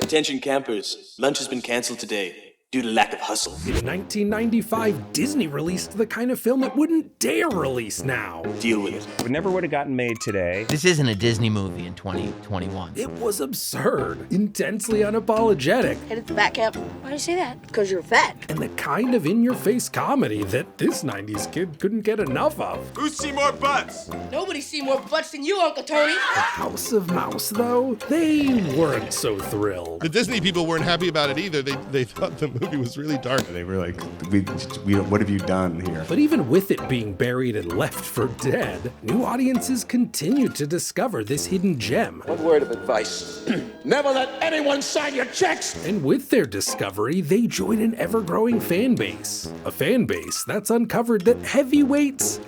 Attention campers, lunch has been cancelled today due to lack of hustle. In 1995, Disney released the kind of film it wouldn't dare release now. Deal with it. It never would have gotten made today. This isn't a Disney movie in 2021. It was absurd, intensely unapologetic, Headed to back camp. Why do you say that? Because you're fat. and the kind of in-your-face comedy that this 90s kid couldn't get enough of. Who's seen more butts? Nobody's seen more butts than you, Uncle Tony. House of Mouse, though, they weren't so thrilled. The Disney people weren't happy about it either. They thought the movie was really dark. They were like, we, what have you done here? But even with it being buried and left for dead, new audiences continued to discover this hidden gem. One word of advice. Never let anyone sign your checks! And with their discovery, they join an ever-growing fan base. A fan base that's uncovered that Heavyweights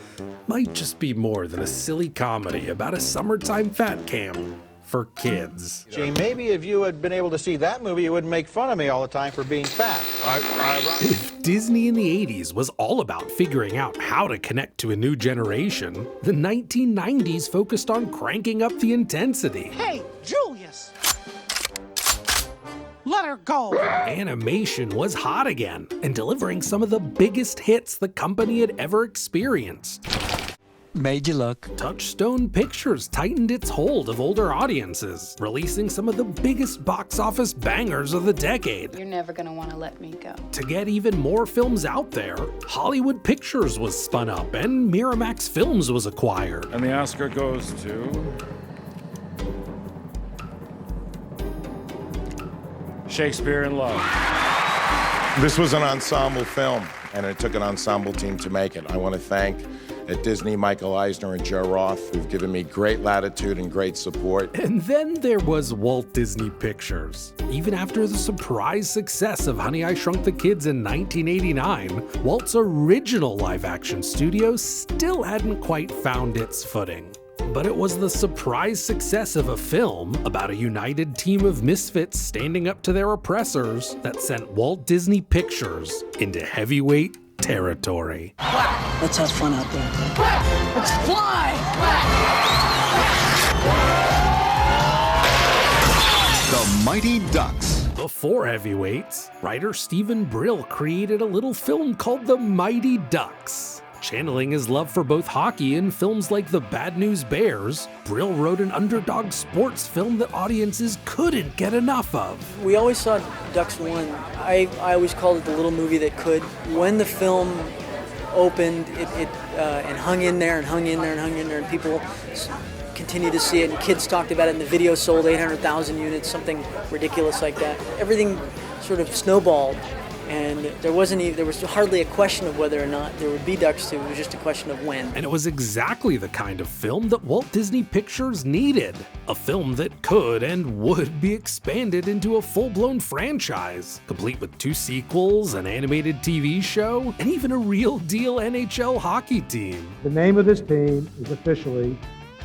might just be more than a silly comedy about a summertime fat camp for kids. Gee, maybe if you had been able to see that movie, you wouldn't make fun of me all the time for being fat. If Disney in the 80s was all about figuring out how to connect to a new generation, the 1990s focused on cranking up the intensity. Hey, Julius! Let her go! Animation was hot again and delivering some of the biggest hits the company had ever experienced. Made you look. Touchstone Pictures tightened its hold of older audiences, releasing some of the biggest box office bangers of the decade. You're never gonna want to let me go. To get even more films out there, Hollywood Pictures was spun up and Miramax Films was acquired. And the Oscar goes to... Shakespeare in Love. This was an ensemble film, and it took an ensemble team to make it. I want to thank at Disney, Michael Eisner and Joe Roth, who've given me great latitude and great support. And then there was Walt Disney Pictures. Even after the surprise success of Honey, I Shrunk the Kids in 1989, Walt's original live-action studio still hadn't quite found its footing. But it was the surprise success of a film about a united team of misfits standing up to their oppressors that sent Walt Disney Pictures into heavyweight territory. Let's have fun out there. Let's fly! The Mighty Ducks. Before Heavyweights, writer Stephen Brill created a little film called The Mighty Ducks. Channeling his love for both hockey and films like The Bad News Bears, Brill wrote an underdog sports film that audiences couldn't get enough of. We always saw Ducks 1. I always called it the little movie that could. When the film opened, it hung in there and hung in there and hung in there, and people continued to see it, and kids talked about it, and the video sold 800,000 units, something ridiculous like that. Everything sort of snowballed. And there was hardly a question of whether or not there would be Ducks 2. It was just a question of when. And it was exactly the kind of film that Walt Disney Pictures needed. A film that could and would be expanded into a full-blown franchise, complete with 2 sequels, an animated TV show, and even a real-deal NHL hockey team. The name of this team is officially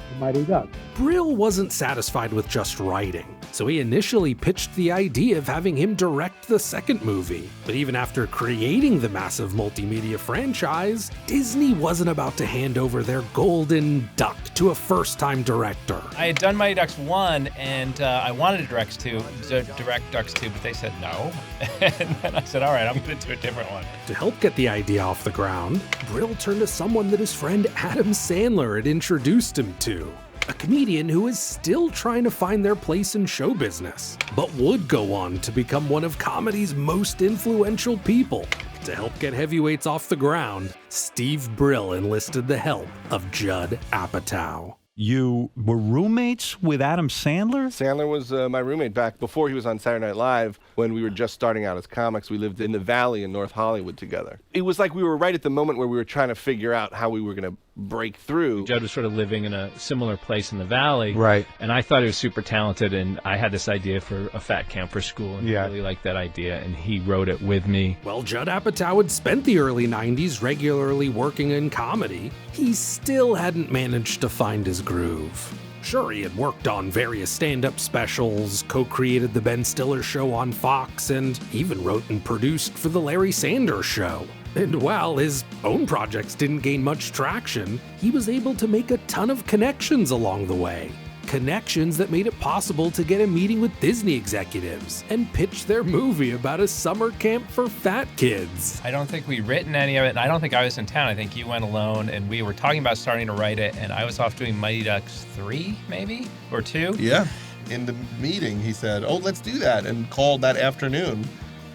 the Mighty Ducks. Brill wasn't satisfied with just writing, so he initially pitched the idea of having him direct the second movie. But even after creating the massive multimedia franchise, Disney wasn't about to hand over their golden duck to a first-time director. I had done Mighty Ducks 1, and I wanted to direct Ducks 2, but they said no. And then I said, all right, I'm going to do a different one. To help get the idea off the ground, Brill turned to someone that his friend Adam Sandler had introduced him to. A comedian who is still trying to find their place in show business, but would go on to become one of comedy's most influential people. To help get Heavyweights off the ground, Steve Brill enlisted the help of Judd Apatow. You were roommates with Adam Sandler? Sandler was my roommate back before he was on Saturday Night Live when we were just starting out as comics. We lived in the Valley in North Hollywood together. It was like we were right at the moment where we were trying to figure out how we were going to break through. Judd was sort of living in a similar place in the Valley. Right. And I thought he was super talented, and I had this idea for a fat camp for school, and he really liked that idea, and he wrote it with me. Well, Judd Apatow had spent the early 90s regularly working in comedy. He still hadn't managed to find his groove. Sure, he had worked on various stand-up specials, co-created The Ben Stiller Show on Fox, and even wrote and produced for The Larry Sanders Show. And while his own projects didn't gain much traction, he was able to make a ton of connections along the way. connections that made it possible to get a meeting with Disney executives and pitch their movie about a summer camp for fat kids. I don't think we'd written any of it, and I don't think I was in town. I think you went alone, and we were talking about starting to write it, and I was off doing Mighty Ducks 3, maybe? Or 2? Yeah. In the meeting, he said, "Oh, let's do that," and called that afternoon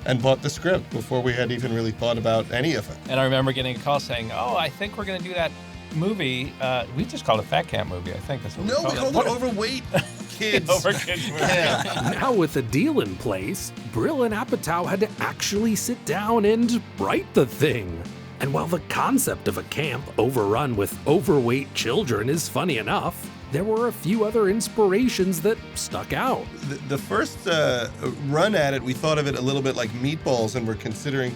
and bought the script before we had even really thought about any of it. And I remember getting a call saying, "Oh, I think we're going to do that movie." We just called it Fat Camp Movie, I think that's what we called it. No, we called it Overweight Kids. Over Kids Movie. Yeah. Now with a deal in place, Brill and Apatow had to actually sit down and write the thing. And while the concept of a camp overrun with overweight children is funny enough, there were a few other inspirations that stuck out. The first run at it, we thought of it a little bit like Meatballs, and we're considering,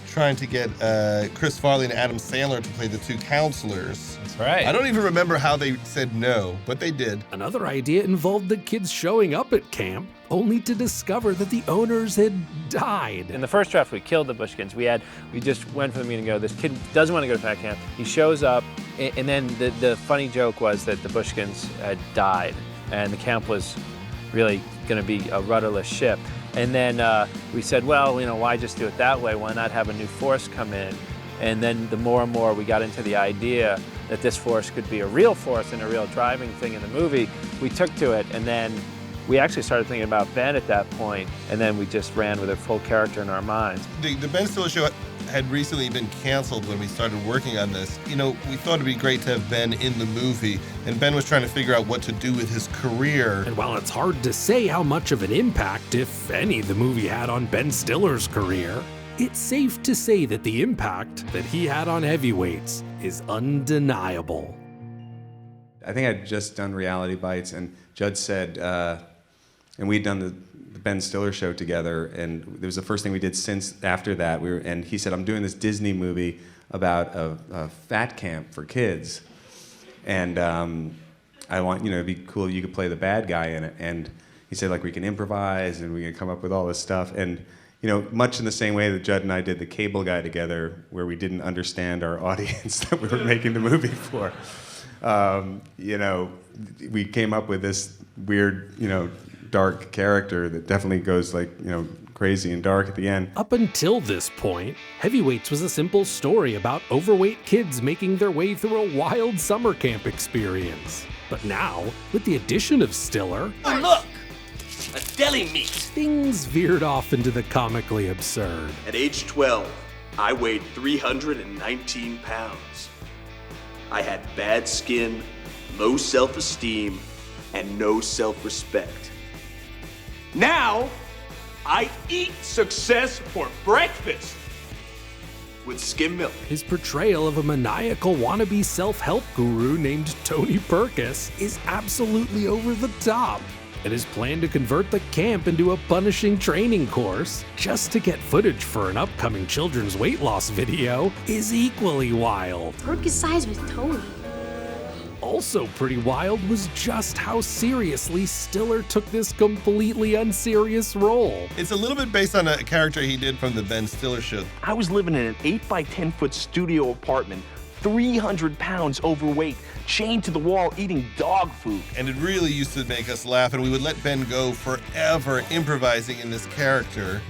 trying to get Chris Farley and Adam Sandler to play the two counselors. That's right. I don't even remember how they said no, but they did. Another idea involved the kids showing up at camp, only to discover that the owners had died. In the first draft, we killed the Bushkins. We just went for the meeting and go, this kid doesn't want to go to fat camp. He shows up, and then the funny joke was that the Bushkins had died, and the camp was really going to be a rudderless ship. And then we said, well, why just do it that way? Why not have a new force come in? And then the more and more we got into the idea that this force could be a real force and a real driving thing in the movie, we took to it. And then we actually started thinking about Ben at that point, and then we just ran with a full character in our minds. The Ben Stiller show had recently been canceled when we started working on this. We thought it'd be great to have Ben in the movie, and Ben was trying to figure out what to do with his career. And while it's hard to say how much of an impact, if any, the movie had on Ben Stiller's career, it's safe to say that the impact that he had on heavyweights is undeniable. I think I'd just done Reality Bites, and Judd said, and we'd done the Ben Stiller show together, and it was the first thing we did after that. And he said, I'm doing this Disney movie about a fat camp for kids, and I want, it'd be cool if you could play the bad guy in it. And he said, we can improvise, and we can come up with all this stuff. And much in the same way that Judd and I did the Cable Guy together, where we didn't understand our audience that we were making the movie for. We came up with this weird, dark character that definitely goes crazy and dark at the end. Up until this point, Heavyweights was a simple story about overweight kids making their way through a wild summer camp experience. But now, with the addition of Stiller, oh look! A deli meat! Things veered off into the comically absurd. At age 12, I weighed 319 pounds. I had bad skin, low self-esteem, and no self-respect. Now, I eat success for breakfast with skim milk. His portrayal of a maniacal wannabe self-help guru named Tony Perkis is absolutely over the top. And his plan to convert the camp into a punishing training course just to get footage for an upcoming children's weight loss video is equally wild. Perkis size with Tony. Also pretty wild was just how seriously Stiller took this completely unserious role. It's a little bit based on a character he did from the Ben Stiller show. I was living in an 8 by 10 foot studio apartment, 300 pounds overweight, chained to the wall eating dog food. And it really used to make us laugh, and we would let Ben go forever improvising in this character.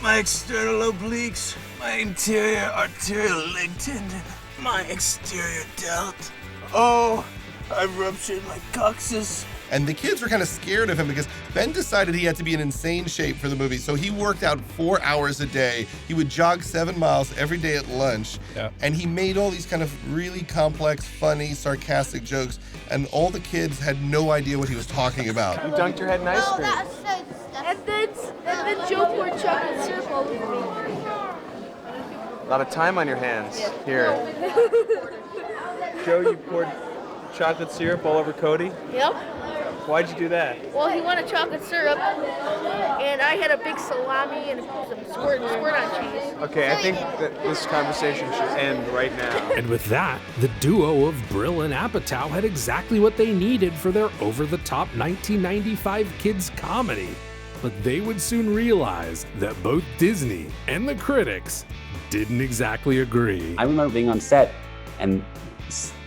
My external obliques, my interior arterial leg tendon, my exterior delt. Oh, I've ruptured my coccyx. And the kids were kind of scared of him because Ben decided he had to be in insane shape for the movie. So he worked out 4 hours a day. He would jog 7 miles every day at lunch. Yeah. And he made all these kind of really complex, funny, sarcastic jokes. And all the kids had no idea what he was talking about. You dunked your head in ice cream. That's so disgusting. And then Joe poured chocolate syrup all over me. A lot of time on your hands. Here. Joe, you poured chocolate syrup all over Cody? Yep. Why'd you do that? Well, he wanted chocolate syrup, and I had a big salami and some squirt on cheese. Okay, I think that this conversation should end right now. And with that, the duo of Brill and Apatow had exactly what they needed for their over-the-top 1995 kids comedy. But they would soon realize that both Disney and the critics didn't exactly agree. I remember being on set and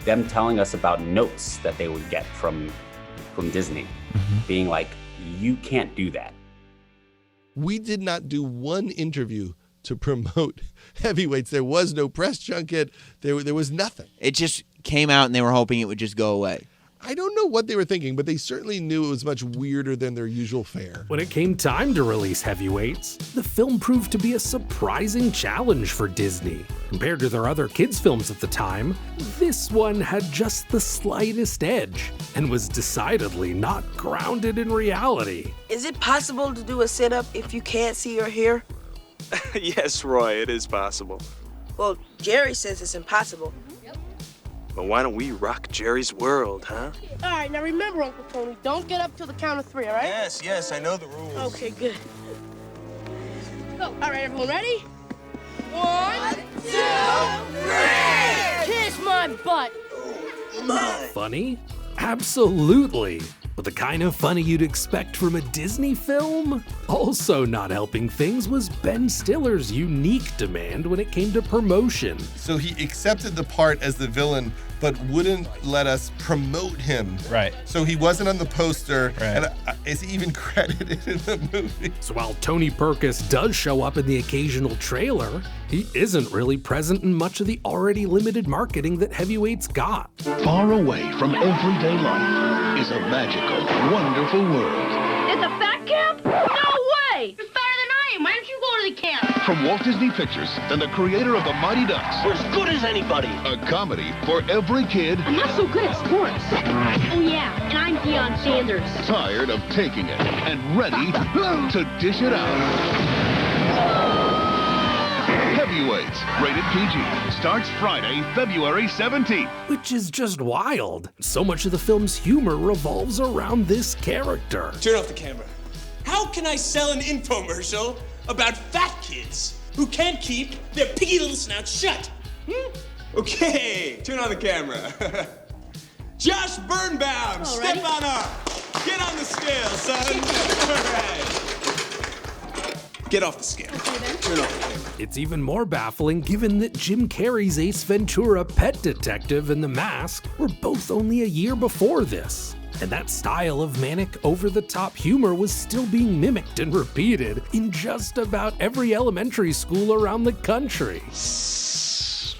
them telling us about notes that they would get from Disney, being like, you can't do that. We did not do one interview to promote Heavyweights. There was no press junket. There was nothing. It just came out and they were hoping it would just go away. I don't know what they were thinking, but they certainly knew it was much weirder than their usual fare. When it came time to release Heavyweights, the film proved to be a surprising challenge for Disney. Compared to their other kids' films at the time, this one had just the slightest edge and was decidedly not grounded in reality. Is it possible to do a sit-up if you can't see or hear? Yes, Roy, it is possible. Well, Jerry says it's impossible. But why don't we rock Jerry's world, huh? All right, now remember, Uncle Tony, don't get up till the count of 3, all right? Yes, I know the rules. Okay, good. Go. All right, everyone ready? 1, 2, 3! Kiss my butt! Funny? Absolutely. But the kind of funny you'd expect from a Disney film? Also not helping things was Ben Stiller's unique demand when it came to promotion. So he accepted the part as the villain, but wouldn't let us promote him. Right. So he wasn't on the poster, Right. and is he even credited in the movie? So while Tony Perkis does show up in the occasional trailer, he isn't really present in much of the already limited marketing that Heavyweights got. Far away from everyday life is a magical, wonderful world. It's a fat camp? No way! You're better than I am. Why don't you go to the camp? From Walt Disney Pictures and the creator of the Mighty Ducks. We're as good as anybody. A comedy for every kid I'm not so good at sports. Oh, yeah, and I'm Deion Sanders. tired of taking it and ready to dish it out. Heavyweights, rated PG, starts Friday, February 17th. Which is just wild. So much of the film's humor revolves around this character. Turn off the camera. How can I sell an infomercial about fat kids who can't keep their piggy little snouts shut? Okay, turn on the camera. Josh Birnbaum, step on up. Get on the scale, son. All right. Get off the scale. Turn off the camera. It's even more baffling given that Jim Carrey's Ace Ventura, Pet Detective, and The Mask were both only a year before this. And that style of manic, over-the-top humor was still being mimicked and repeated in just about every elementary school around the country. Smokin'!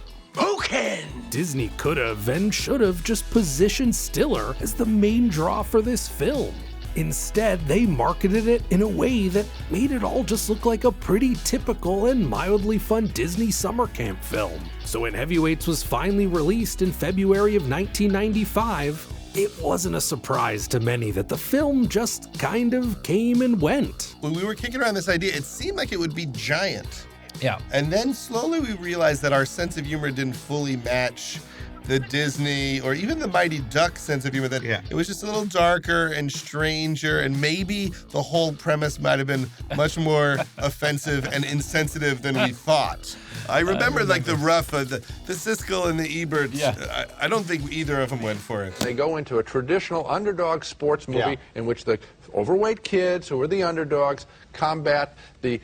Disney could have and should have just positioned Stiller as the main draw for this film. Instead, they marketed it in a way that made it all just look like a pretty typical and mildly fun Disney summer camp film. So when Heavyweights was finally released in February of 1995, it wasn't a surprise to many that the film just kind of came and went. When we were kicking around this idea, it seemed like it would be giant. Yeah. And then slowly we realized that our sense of humor didn't fully match the Disney or even the Mighty Ducks sense of humor, that it was just a little darker and stranger, and maybe the whole premise might have been much more offensive and insensitive than we thought. I remember like the rough, the Siskel and the Eberts. Yeah. I don't think either of them went for it. They go into a traditional underdog sports movie in which the overweight kids who are the underdogs combat the,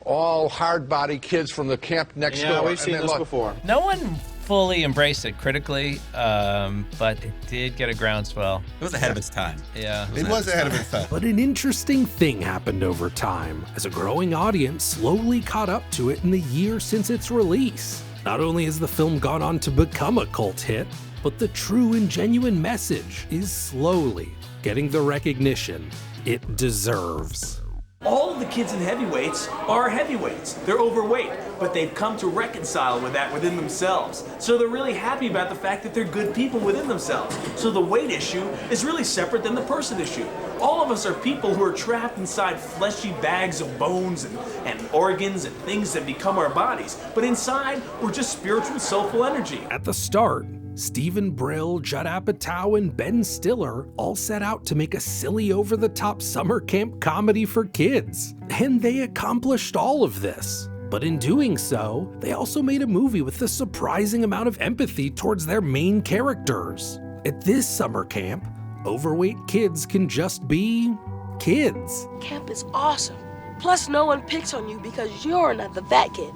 all hard-body kids from the camp next door. Yeah, we've seen this before. No one fully embraced it critically, but it did get a groundswell. It was ahead of its time. Yeah. It was ahead of its time. But an interesting thing happened over time, as a growing audience slowly caught up to it in the year since its release. Not only has the film gone on to become a cult hit, but the true and genuine message is slowly getting the recognition it deserves. All of the kids in Heavyweights are heavyweights. They're overweight, but they've come to reconcile with that within themselves. So they're really happy about the fact that they're good people within themselves. So the weight issue is really separate than the person issue. All of us are people who are trapped inside fleshy bags of bones and organs and things that become our bodies. But inside, we're just spiritual, soulful energy. At the start, Stephen Brill, Judd Apatow, and Ben Stiller all set out to make a silly, over-the-top summer camp comedy for kids. And they accomplished all of this. But in doing so, they also made a movie with a surprising amount of empathy towards their main characters. At this summer camp, overweight kids can just be kids. Camp is awesome. Plus, no one picks on you because you're not the fat kid.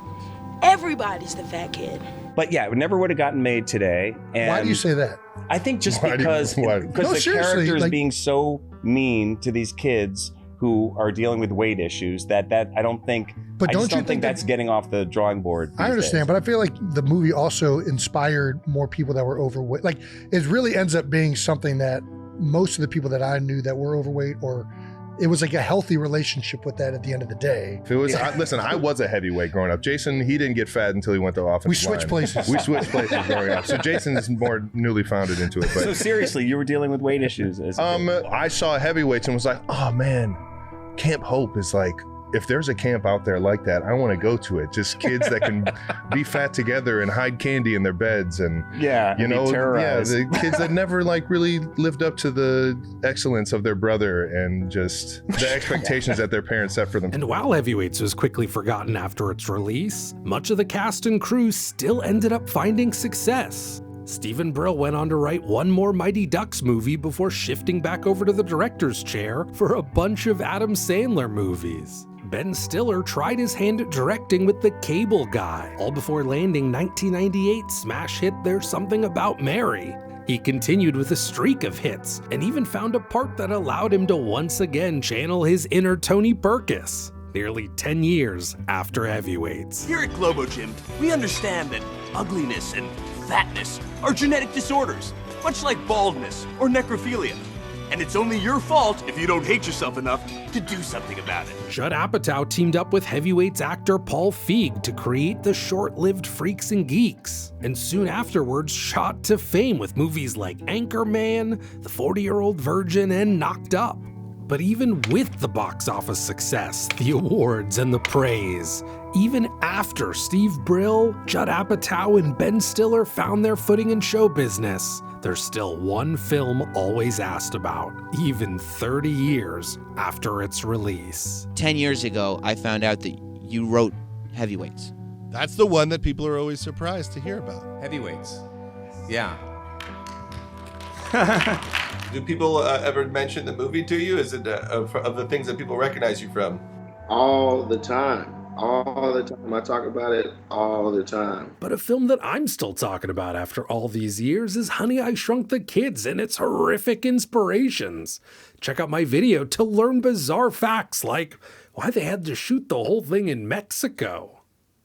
Everybody's the fat kid. But yeah, it never would have gotten made today. And Why do you say that? I think just Why do you- because why? because No, the seriously, characters like- being so mean to these kids who are dealing with weight issues that I don't think. But I don't just you don't think think that's getting off the drawing board. I understand, but I feel like the movie also inspired more people that were overweight. Like, it really ends up being something that most of the people that I knew that were overweight, or it was like a healthy relationship with that at the end of the day. If it was, listen, I was a heavyweight growing up. Jason, he didn't get fat until he went to offensive We switched line. places. We switched places growing up. So Jason is more newly founded into it. But So seriously, you were dealing with weight issues as a kid. I saw heavyweights and was like, oh man, Camp Hope is like, if there's a camp out there like that, I want to go to it. Just kids that can be fat together and hide candy in their beds, and yeah, you know, be terrorized. the kids that never like really lived up to the excellence of their brother and just the expectations that their parents set for them. And while Heavyweights was quickly forgotten after its release, much of the cast and crew still ended up finding success. Stephen Brill went on to write one more Mighty Ducks movie before shifting back over to the director's chair for a bunch of Adam Sandler movies. Ben Stiller tried his hand at directing with The Cable Guy, all before landing 1998's smash hit There's Something About Mary. He continued with a streak of hits, and even found a part that allowed him to once again channel his inner Tony Perkis, nearly 10 years after Heavyweights. Here at Globo Gym, we understand that ugliness and fatness are genetic disorders, much like baldness or necrophilia. And it's only your fault if you don't hate yourself enough to do something about it. Judd Apatow teamed up with Heavyweights actor Paul Feig to create the short-lived Freaks and Geeks, and soon afterwards shot to fame with movies like Anchorman, The 40-Year-Old Virgin, and Knocked Up. But even with the box office success, the awards, and the praise, even after Steve Brill, Judd Apatow, and Ben Stiller found their footing in show business, there's still one film always asked about, even 30 years after its release. 10 years ago, I found out that you wrote Heavyweights. That's the one that people are always surprised to hear about. Heavyweights. Yeah. Do people ever mention the movie to you? Is it of the things that people recognize you from? All the time. All the time. I talk about it all the time. But a film that I'm still talking about after all these years is Honey, I Shrunk the Kids and its horrific inspirations. Check out my video to learn bizarre facts like why they had to shoot the whole thing in Mexico.